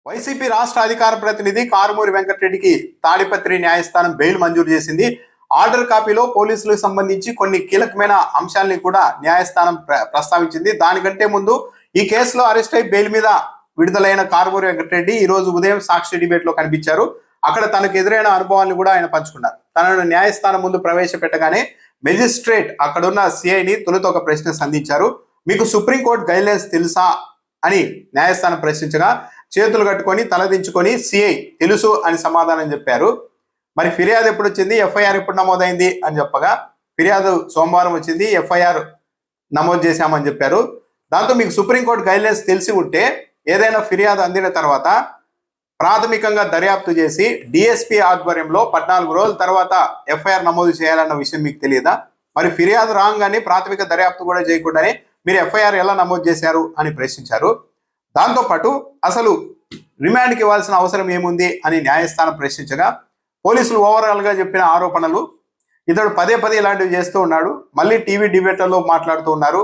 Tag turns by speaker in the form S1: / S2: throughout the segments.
S1: YCP రాష్ట్ర అధికార ప్రతినిధి కారుమూరి వెంకటరెడ్డికి తాడిపత్రి న్యాయస్థానం బెయిల్ మంజూరు చేసింది. ఆర్డర్ కాపీలో పోలీసులకు సంబంధించి కొన్ని కీలకమైన అంశాలని కూడా న్యాయస్థానం ప్రస్తావించింది. దానికంటే ముందు ఈ కేసులో అరెస్ట్ అయి బెయిల్ మీద విడుదలైన కారుమూరి వెంకటరెడ్డి ఈ రోజు ఉదయం సాక్షి డిబేట్ లో కనిపించారు. అక్కడ తనకు ఎదురైన అనుభవాన్ని కూడా ఆయన పంచుకున్నారు. తనను న్యాయస్థానం ముందు ప్రవేశపెట్టగానే మెజిస్ట్రేట్ అక్కడున్న సిఐని తొలుత ఒక ప్రశ్న సంధించారు. మీకు సుప్రీంకోర్టు గైడ్లైన్స్ తెలుసా అని న్యాయస్థానం ప్రశ్నించగా చేతులు కట్టుకొని తలదించుకొని సిఐ తెలుసు అని సమాధానం చెప్పారు. మరి ఫిర్యాదు ఎప్పుడు వచ్చింది, ఎఫ్ఐఆర్ ఎప్పుడు నమోదైంది అని చెప్పగా ఫిర్యాదు సోమవారం వచ్చింది, ఎఫ్ఐఆర్ నమోదు చేశామని చెప్పారు. దాంతో మీకు సుప్రీంకోర్టు గైడ్లైన్స్ తెలిసి ఉంటే ఏదైనా ఫిర్యాదు అందిన తర్వాత ప్రాథమికంగా దర్యాప్తు చేసి డిఎస్పీ ఆధ్వర్యంలో 14 రోజుల తర్వాత ఎఫ్ఐఆర్ నమోదు చేయాలన్న విషయం మీకు తెలియదా? మరి ఫిర్యాదు రాగానే ప్రాథమిక దర్యాప్తు కూడా చేయకుండానే మీరు ఎఫ్ఐఆర్ ఎలా నమోదు చేశారు అని ప్రశ్నించారు. దాంతోపాటు అసలు రిమాండ్కి ఇవ్వాల్సిన అవసరం ఏముంది అని న్యాయస్థానం ప్రశ్నించగా పోలీసులు ఓవరాల్గా చెప్పిన ఆరోపణలు, ఇతడు పదే ఇలాంటివి చేస్తూ ఉన్నాడు, మళ్ళీ టీవీ డిబేట్లలో మాట్లాడుతూ ఉన్నారు,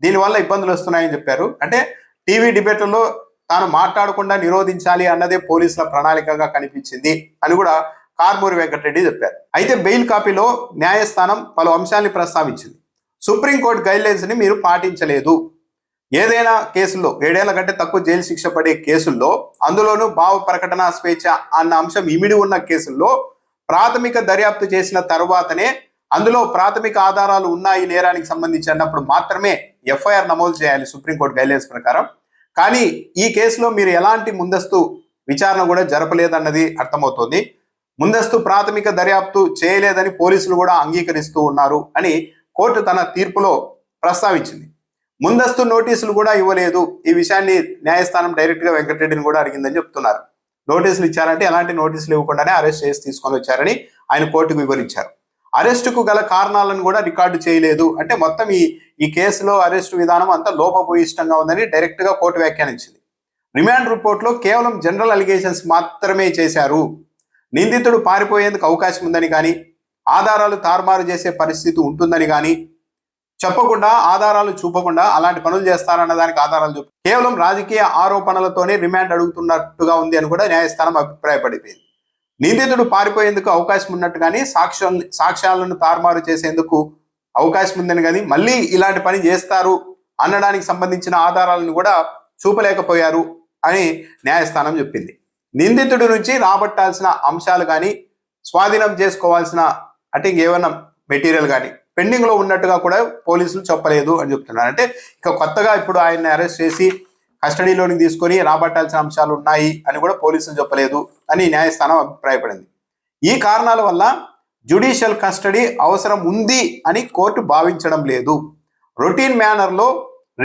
S1: దీనివల్ల ఇబ్బందులు వస్తున్నాయని చెప్పారు. అంటే టీవీ డిబేట్లలో తాను మాట్లాడకుండా నిరోధించాలి అన్నదే పోలీసుల ప్రణాళికగా కనిపించింది అని కూడా కారుమూరి వెంకటరెడ్డి చెప్పారు. అయితే బెయిల్ కాపీలో న్యాయస్థానం పలు అంశాన్ని ప్రస్తావించింది. సుప్రీంకోర్టు గైడ్లైన్స్ ని మీరు పాటించలేదు. ఏదైనా కేసుల్లో 7 ఏళ్ల కంటే తక్కువ జైలు శిక్ష పడే కేసుల్లో, అందులోనూ భావ ప్రకటన స్వేచ్ఛ అన్న అంశం ఇమిడి ఉన్న కేసుల్లో ప్రాథమిక దర్యాప్తు చేసిన తర్వాతనే అందులో ప్రాథమిక ఆధారాలు ఉన్నాయి నేరానికి సంబంధించి అన్నప్పుడు మాత్రమే ఎఫ్ఐఆర్ నమోదు చేయాలి సుప్రీంకోర్టు గైడ్లైన్స్ ప్రకారం. కానీ ఈ కేసులో మీరు ఎలాంటి ముందస్తు విచారణ కూడా జరపలేదన్నది అర్థమవుతోంది. ముందస్తు ప్రాథమిక దర్యాప్తు చేయలేదని పోలీసులు కూడా అంగీకరిస్తూ ఉన్నారు అని కోర్టు తన తీర్పులో ప్రస్తావించింది. ముందస్తు నోటీసులు కూడా ఇవ్వలేదు. ఈ విషయాన్ని న్యాయస్థానం డైరెక్ట్ గా వెంకటరెడ్డిని కూడా అడిగిందని చెప్తున్నారు. నోటీసులు ఇచ్చారంటే ఎలాంటి నోటీసులు ఇవ్వకుండానే అరెస్ట్ చేసి తీసుకొని వచ్చారని ఆయన కోర్టుకు వివరించారు. అరెస్టుకు గల కారణాలను కూడా రికార్డు చేయలేదు. అంటే మొత్తం ఈ కేసులో అరెస్టు విధానం అంతా లోపభూయిష్టంగా ఉందని డైరెక్ట్ గా కోర్టు వ్యాఖ్యానించింది. రిమాండ్ రిపోర్ట్ లో కేవలం జనరల్ అలిగేషన్స్ మాత్రమే చేశారు. నిందితుడు పారిపోయేందుకు అవకాశం ఉందని కానీ, ఆధారాలు తారుమారు చేసే పరిస్థితి ఉంటుందని కానీ చెప్పకుండా, ఆధారాలు చూపకుండా అలాంటి పనులు చేస్తారన్న దానికి ఆధారాలు చూపు కేవలం రాజకీయ ఆరోపణలతోనే రిమాండ్ అడుగుతున్నట్టుగా ఉంది అని కూడా న్యాయస్థానం అభిప్రాయపడిపోయింది. నిందితుడు పారిపోయేందుకు అవకాశం ఉన్నట్టుగాని, సాక్ష్యాలను తారుమారు చేసేందుకు అవకాశం ఉందని కానీ, మళ్ళీ ఇలాంటి పని చేస్తారు అనడానికి సంబంధించిన ఆధారాలను కూడా చూపలేకపోయారు అని న్యాయస్థానం చెప్పింది. నిందితుడి నుంచి రాబట్టాల్సిన అంశాలు కానీ, స్వాధీనం చేసుకోవాల్సిన అంటే ఇంకేమన్నా మెటీరియల్ కానీ పెండింగ్ లో ఉన్నట్టుగా కూడా పోలీసులు చెప్పలేదు అని చెప్తున్నారు. అంటే ఇక కొత్తగా ఇప్పుడు ఆయన్ని అరెస్ట్ చేసి కస్టడీలోనికి తీసుకొని రాబట్టాల్సిన అంశాలు ఉన్నాయి అని కూడా పోలీసులు చెప్పలేదు అని న్యాయస్థానం అభిప్రాయపడింది. ఈ కారణాల వల్ల జ్యుడిషియల్ కస్టడీ అవసరం ఉంది అని కోర్టు భావించడం లేదు. రొటీన్ మేనర్లో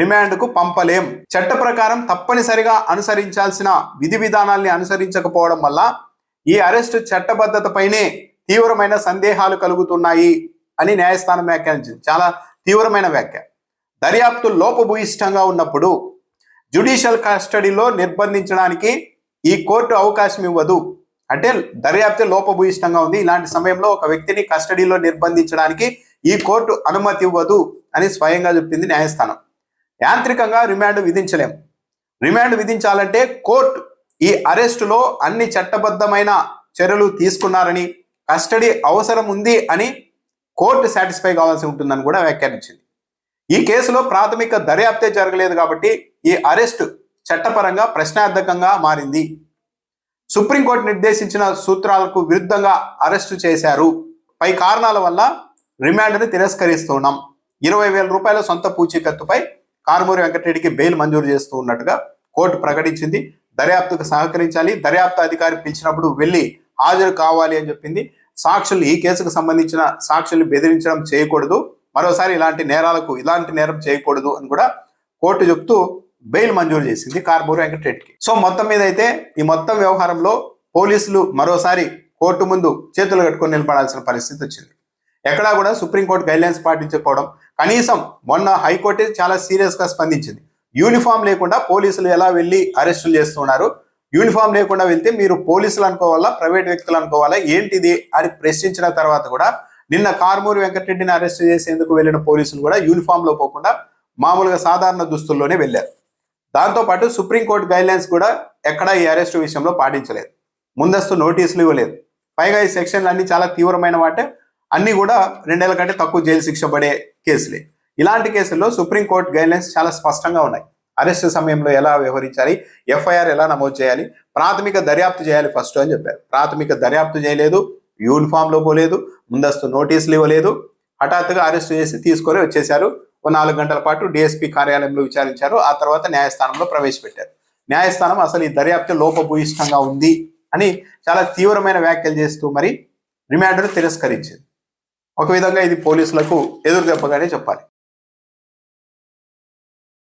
S1: రిమాండ్కు పంపలేం. చట్ట ప్రకారం తప్పనిసరిగా అనుసరించాల్సిన విధి విధానాల్ని అనుసరించకపోవడం వల్ల ఈ అరెస్టు చట్టబద్ధతపైనే తీవ్రమైన సందేహాలు కలుగుతున్నాయి అని న్యాయస్థానం వ్యాఖ్యానించింది. చాలా తీవ్రమైన వ్యాఖ్య. దర్యాప్తు లోపభూయిష్టంగా ఉన్నప్పుడు జ్యుడిషియల్ కస్టడీలో నిర్బంధించడానికి ఈ కోర్టు అవకాశం ఇవ్వదు. అంటే దర్యాప్తు లోపభూయిష్టంగా ఉంది, ఇలాంటి సమయంలో ఒక వ్యక్తిని కస్టడీలో నిర్బంధించడానికి ఈ కోర్టు అనుమతి ఇవ్వదు అని స్వయంగా చెప్పింది న్యాయస్థానం. యాంత్రికంగా రిమాండ్ విధించలేం. రిమాండ్ విధించాలంటే కోర్టు ఈ అరెస్టులో అన్ని చట్టబద్ధమైన చర్యలు తీసుకున్నారని, కస్టడీ అవసరం ఉంది అని కోర్టు సాటిస్ఫై కావాల్సి ఉంటుందని కూడా వ్యాఖ్యానించింది. ఈ కేసులో ప్రాథమిక దర్యాప్తే జరగలేదు కాబట్టి ఈ అరెస్టు చట్టపరంగా ప్రశ్నార్థకంగా మారింది. సుప్రీంకోర్టు నిర్దేశించిన సూత్రాలకు విరుద్ధంగా అరెస్టు చేశారు. పై కారణాల వల్ల రిమాండ్ను తిరస్కరిస్తున్నాం. 20,000 రూపాయల సొంత పూచీకత్తుపై కారుమూరి వెంకటరెడ్డికి బెయిల్ మంజూరు చేస్తూ ఉన్నట్టుగా కోర్టు ప్రకటించింది. దర్యాప్తుకు సహకరించాలి, దర్యాప్తు అధికారి పిలిచినప్పుడు వెళ్ళి హాజరు కావాలి అని చెప్పింది. సాక్షులు, ఈ కేసుకు సంబంధించిన సాక్షులు బెదిరించడం చేయకూడదు, మరోసారి ఇలాంటి నేరం చేయకూడదు అని కూడా కోర్టు చెప్తూ బెయిల్ మంజూరు చేసింది కారుమూరి వెంకటరెడ్డికి. సో మొత్తం మీద అయితే ఈ మొత్తం వ్యవహారంలో పోలీసులు మరోసారి కోర్టు ముందు చేతులు కట్టుకొని నిలబడాల్సిన పరిస్థితి వచ్చింది. ఎక్కడా కూడా సుప్రీంకోర్టు గైడ్లైన్స్ పాటించకపోవడం, కనీసం మొన్న హైకోర్టు చాలా సీరియస్ గా స్పందించింది. యూనిఫామ్ లేకుండా పోలీసులు ఎలా వెళ్ళి అరెస్టులు చేస్తున్నారు, యూనిఫామ్ లేకుండా వెళ్తే మీరు పోలీసులు అనుకోవాలా, ప్రైవేట్ వ్యక్తులు అనుకోవాలా, ఏంటిది అని ప్రశ్నించిన తర్వాత కూడా నిన్న కారుమూరి వెంకటరెడ్డిని అరెస్ట్ చేసేందుకు వెళ్ళిన పోలీసులు కూడా యూనిఫామ్ లో పోకుండా మామూలుగా సాధారణ దుస్తుల్లోనే వెళ్ళారు. దాంతోపాటు సుప్రీంకోర్టు గైడ్ లైన్స్ కూడా ఎక్కడ ఈ అరెస్టు విషయంలో పాటించలేదు, ముందస్తు నోటీసులు ఇవ్వలేదు. పైగా ఈ సెక్షన్లు అన్ని చాలా తీవ్రమైన వాటే, అన్ని కూడా 2 నెలల కంటే తక్కువ జైలు శిక్ష పడే కేసులే. ఇలాంటి కేసుల్లో సుప్రీంకోర్టు గైడ్ లైన్స్ చాలా స్పష్టంగా ఉన్నాయి. అరెస్టు సమయంలో ఎలా వ్యవహరించాలి, ఎఫ్ఐఆర్ ఎలా నమోదు చేయాలి, ప్రాథమిక దర్యాప్తు చేయాలి ఫస్ట్ అని చెప్పారు. ప్రాథమిక దర్యాప్తు చేయలేదు, యూనిఫామ్లో పోలేదు, ముందస్తు నోటీసులు ఇవ్వలేదు, హఠాత్తుగా అరెస్టు చేసి తీసుకొని వచ్చేశారు. ఓ 4 గంటల పాటు డిఎస్పీ కార్యాలయంలో విచారించారు. ఆ తర్వాత న్యాయస్థానంలో ప్రవేశపెట్టారు. న్యాయస్థానం అసలు ఈ దర్యాప్తు లోపభూయిష్టంగా ఉంది అని చాలా తీవ్రమైన వ్యాఖ్యలు చేస్తూ మరి రిమాండ్ను తిరస్కరించింది. ఒక విధంగా ఇది పోలీసులకు ఎదురు దెబ్బగానే చెప్పాలి.